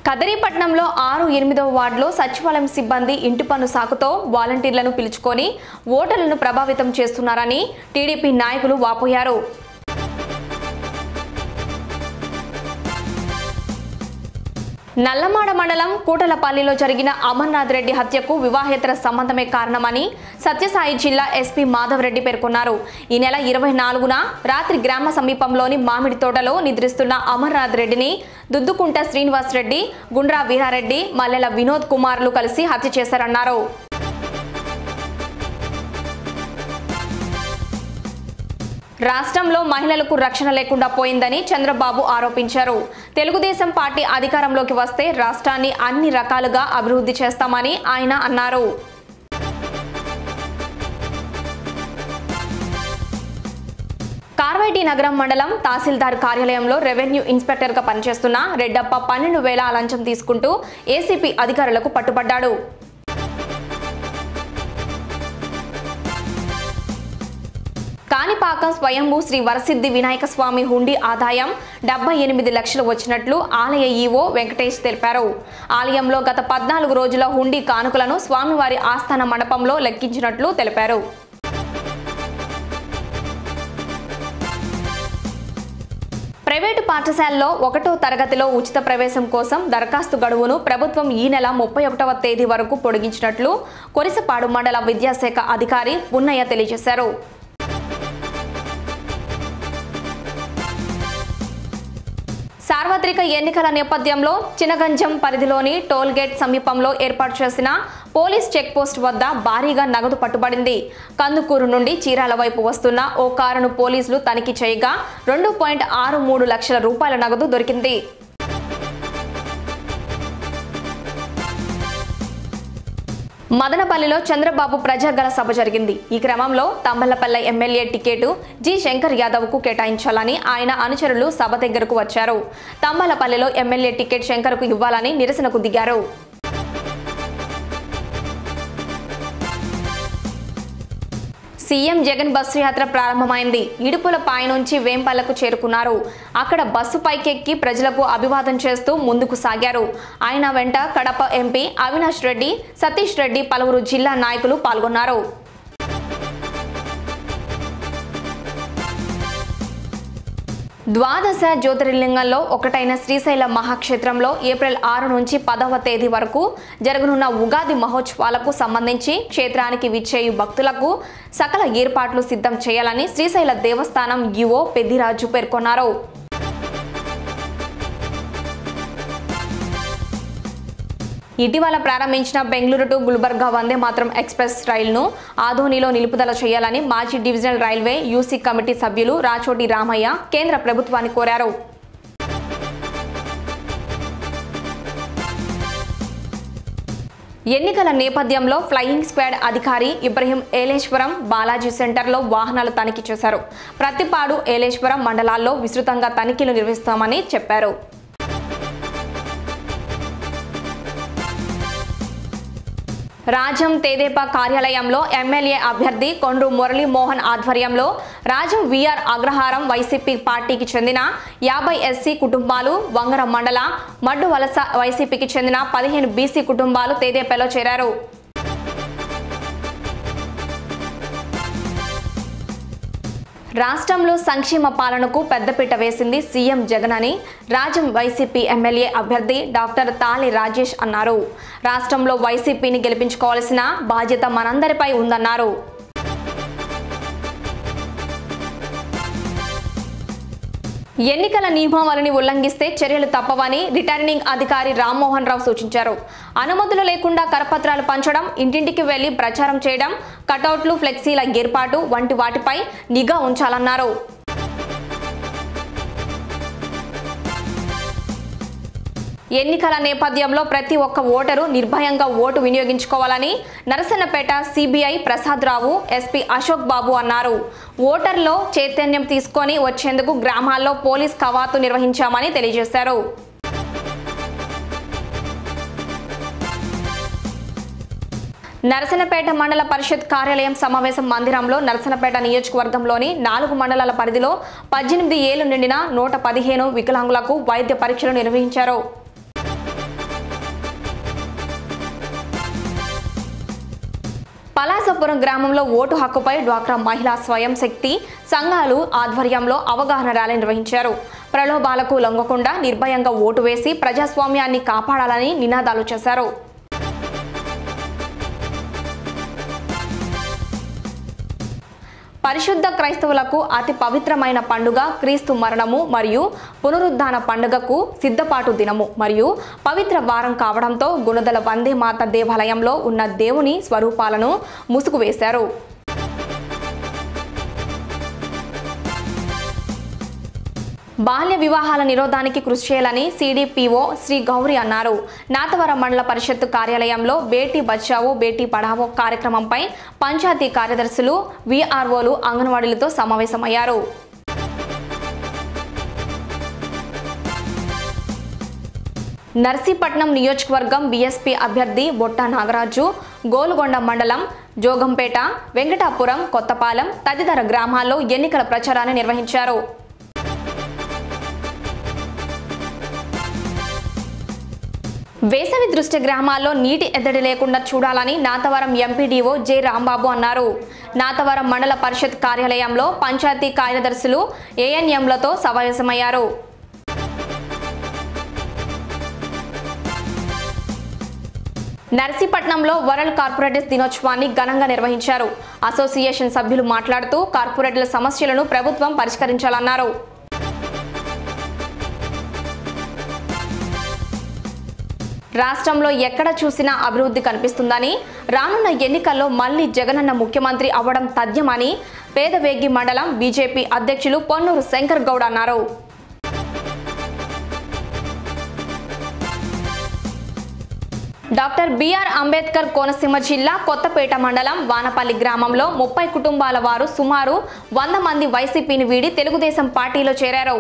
కదరిపట్నంలో 6-8వ వార్డులో సచివాలయం సిబ్బంది ఇంటి పన్ను సాకుతో వాలంటీర్లను పిలుచుకొని ఓటర్లను ప్రభావితం చేస్తున్నారని టీడీపీ నాయకులు వాపోయారు. నల్లమాడ మండలం కూటలపల్లిలో జరిగిన అమర్నాథ్ రెడ్డి హత్యకు వివాహేతర సంబంధమే కారణమని సత్యసాయి జిల్లా ఎస్పీ మాధవ్ రెడ్డి పేర్కొన్నారు. ఈ నెల 24న రాత్రి గ్రామ సమీపంలోని మామిడి తోటలో నిద్రిస్తున్న అమర్నాథ్ రెడ్డిని దుద్దుకుంట శ్రీనివాస్ రెడ్డి, గుండ్రా వీరారెడ్డి, మల్లెల వినోద్ కుమార్లు కలిసి హత్య చేశారన్నారు. రాష్ట్రంలో మహిళలకు రక్షణ లేకుండా పోయిందని చంద్రబాబు ఆరోపించారు. తెలుగుదేశం పార్టీ అధికారంలోకి వస్తే రాష్ట్రాన్ని అన్ని రకాలుగా అభివృద్ధి చేస్తామని ఆయన అన్నారు. కార్వేటి నగరం మండలం తహసీల్దార్ కార్యాలయంలో రెవెన్యూ ఇన్స్పెక్టర్గా పనిచేస్తున్న రెడ్డప్ప 12,000 లంచం తీసుకుంటూ ఏసీపీ అధికారులకు పట్టుబడ్డాడు. కాణిపాకం స్వయంభూ శ్రీ వరసిద్ధి వినాయక స్వామి హుండీ ఆదాయం 78 లక్షలు వచ్చినట్లు ఆలయ ఈవో వెంకటేష్ తెలిపారు. ఆలయంలో గత 14 రోజుల హుండీ కానుకలను స్వామివారి ఆస్థాన మండపంలో లెక్కించినట్లు తెలిపారు. ప్రైవేటు పాఠశాలలో 1వ తరగతిలో ఉచిత ప్రవేశం కోసం దరఖాస్తు గడువును ప్రభుత్వం ఈ నెల 31వ తేదీ వరకు పొడిగించినట్లు కొరిసపాడు మండల విద్యాశాఖ అధికారి పున్నయ్య తెలియజేశారు. సార్వత్రిక ఎన్నికల నేపథ్యంలో చినగంజం పరిధిలోని టోల్గేట్ సమీపంలో ఏర్పాటు చేసిన పోలీస్ చెక్పోస్ట్ వద్ద భారీగా నగదు పట్టుబడింది. కందుకూరు నుండి చీరాల వైపు వస్తున్న ఓ కారును పోలీసులు తనిఖీ చేయగా 2.63 లక్షల రూపాయల నగదు దొరికింది. మదనపల్లిలో చంద్రబాబు ప్రజాగళ సభ జరిగింది. ఈ క్రమంలో Thamballapalle MLA ticket G Shankar Yadav కు కేటాయించాలని ఆయన అనుచరులు సభ దగ్గరకు వచ్చారు. తంబలపల్లిలో ఎమ్మెల్యే టికెట్ శంకర్ కు ఇవ్వాలని నిరసనకు దిగారు. సీఎం జగన్ బస్సు యాత్ర ప్రారంభమైంది. ఇడుపులపాయ నుంచి వేంపల్లకు చేరుకున్నారు. అక్కడ బస్సు పైకెక్కి ప్రజలకు అభివాదం చేస్తూ ముందుకు సాగారు. ఆయన వెంట కడప ఎంపీ అవినాష్ రెడ్డి, సతీష్ రెడ్డి, పలువురు జిల్లా నాయకులు పాల్గొన్నారు. ద్వాదశ జ్యోతిర్లింగంలో ఒకటైన శ్రీశైల మహాక్షేత్రంలో ఏప్రిల్ 6 నుంచి 10వ తేదీ వరకు జరగనున్న ఉగాది మహోత్సవాలకు సంబంధించి క్షేత్రానికి విచ్చేయు భక్తులకు సకల ఏర్పాట్లు సిద్ధం చేయాలని శ్రీశైల దేవస్థానం ఈవో పెద్దిరాజు పేర్కొన్నారు. ఇటీవల ప్రారంభించిన బెంగళూరు టు గుల్బర్గా వందే మాతరం ఎక్స్ప్రెస్ రైలును ఆదోనిలో నిలుపుదల చేయాలని మాజీ డివిజనల్ రైల్వే యూసీ కమిటీ సభ్యులు రాచోటి రామయ్య కేంద్ర ప్రభుత్వాన్ని కోరారు. ఎన్నికల నేపథ్యంలో ఫ్లయింగ్ స్క్వాడ్ అధికారి ఇబ్రహీం ఏలేశ్వరం బాలాజీ సెంటర్లో వాహనాలు తనిఖీ చేశారు. ప్రతిపాడు, ఏలేశ్వరం మండలాల్లో విస్తృతంగా తనిఖీలు నిర్వహిస్తామని చెప్పారు. రాజం తెదేపా కార్యాలయంలో ఎమ్మెల్యే అభ్యర్థి కొండ్రు మురళీ మోహన్ ఆధ్వర్యంలో రాజం వీఆర్ అగ్రహారం వైసీపీ పార్టీకి చెందిన 50 ఎస్సీ కుటుంబాలు, వంగర మండల మడ్డు వలస వైసీపీకి చెందిన 15 బీసీ కుటుంబాలు తెదేపాలో చేరారు. రాష్ట్రంలో సంక్షేమ పాలనకు పెద్దపీట వేసింది సీఎం జగన్ అని రాజం వైసీపీ ఎమ్మెల్యే అభ్యర్థి డాక్టర్ తాలి రాజేష్ అన్నారు. రాష్ట్రంలో వైసీపీని గెలిపించుకోవాల్సిన బాధ్యత మనందరిపై ఉందన్నారు. ఎన్నికల నియమావళిని ఉల్లంఘిస్తే చర్యలు తప్పవని రిటర్నింగ్ అధికారి రామ్మోహన్ రావు సూచించారు. అనుమతులు లేకుండా కరపత్రాలు పంచడం, ఇంటింటికి వెళ్లి ప్రచారం చేయడం, కటౌట్లు, ఫ్లెక్సీల ఏర్పాటు వంటి వాటిపై నిఘా ఉంచాలన్నారు. ఎన్నికల నేపథ్యంలో ప్రతి ఒక్క ఓటరు నిర్భయంగా ఓటు వినియోగించుకోవాలని నరసన్నపేట సిబిఐ ప్రసాద్ రావు, ఎస్పీ అశోక్ బాబు అన్నారు. ఓటర్లో చైతన్యం తీసుకొని వచ్చేందుకు గ్రామాల్లో పోలీస్ కవాతు నిర్వహించామని తెలియజేశారు. నరసన్నపేట మండల పరిషత్ కార్యాలయం సమావేశం మందిరంలో నరసన్నపేట నియోజకవర్గంలోని 4 మండలాల పరిధిలో 18 ఏళ్లు నిండిన 115 వికలాంగులకు వైద్య పరీక్షలు నిర్వహించారు. నర్సాపురం గ్రామంలో ఓటు హక్కుపై డ్వాక్రా మహిళా స్వయం శక్తి సంఘాలు ఆధ్వర్యంలో అవగాహన ర్యాలీ నిర్వహించారు. ప్రలోభాలకు లొంగకుండా నిర్భయంగా ఓటు వేసి ప్రజాస్వామ్యాన్ని కాపాడాలని నినాదాలు చేశారు. పరిశుద్ధ క్రైస్తవులకు అతి పవిత్రమైన పండుగ క్రీస్తు మరణము మరియు పునరుద్ధాన పండుగకు సిద్ధపాటు దినము మరియు పవిత్ర వారం కావడంతో గుణదల వందే మాత దేవాలయంలో ఉన్న దేవుని స్వరూపాలను ముసుగు వేశారు. బాల్య వివాహాల నిరోధానికి కృషి చేయాలని సిడిపిఓ శ్రీ గౌరి అన్నారు. నాతవరం మండల పరిషత్ కార్యాలయంలో బేటీ బచావో బేటీ పఢావో కార్యక్రమంపై పంచాయతీ కార్యదర్శులు, విఆర్ఓలు, అంగన్వాడీలతో సమావేశమయ్యారు. నర్సీపట్నం నియోజకవర్గం బీఎస్పీ అభ్యర్థి బొట్ట నాగరాజు గోలుగొండ మండలం జోగంపేట, వెంకటాపురం, కొత్తపాలెం తదితర గ్రామాల్లో ఎన్నికల ప్రచారాన్ని నిర్వహించారు. వేసవి దృష్టి గ్రామాల్లో నీటి ఎద్దడి లేకుండా చూడాలని నాతవరం ఎంపీడీఓ జె రాంబాబు అన్నారు. నాతవరం మండల పరిషత్ కార్యాలయంలో పంచాయతీ కార్యదర్శులు, ఏఎన్ఎంలతో సమావేశమయ్యారు. నర్సీపట్నంలో వరల్డ్ కార్పొరేటర్స్ దినోత్సవాన్ని ఘనంగా నిర్వహించారు. అసోసియేషన్ సభ్యులు మాట్లాడుతూ కార్పొరేటర్ల సమస్యలను ప్రభుత్వం పరిష్కరించాలన్నారు. రాష్ట్రంలో ఎక్కడ చూసినా అభివృద్ధి కనిపిస్తుందని, రానున్న ఎన్నికల్లో మళ్లీ జగనన్న ముఖ్యమంత్రి అవ్వడం తథ్యమని పేదవేగి మండలం బీజేపీ అధ్యక్షులు పొన్నూరు శంకర్ గౌడ్ అన్నారు. డాక్టర్ బిఆర్ అంబేద్కర్ కోనసీమ జిల్లా కొత్తపేట మండలం వానపల్లి గ్రామంలో 30 కుటుంబాల వారు సుమారు 100 మంది వైసీపీని వీడి తెలుగుదేశం పార్టీలో చేరారు.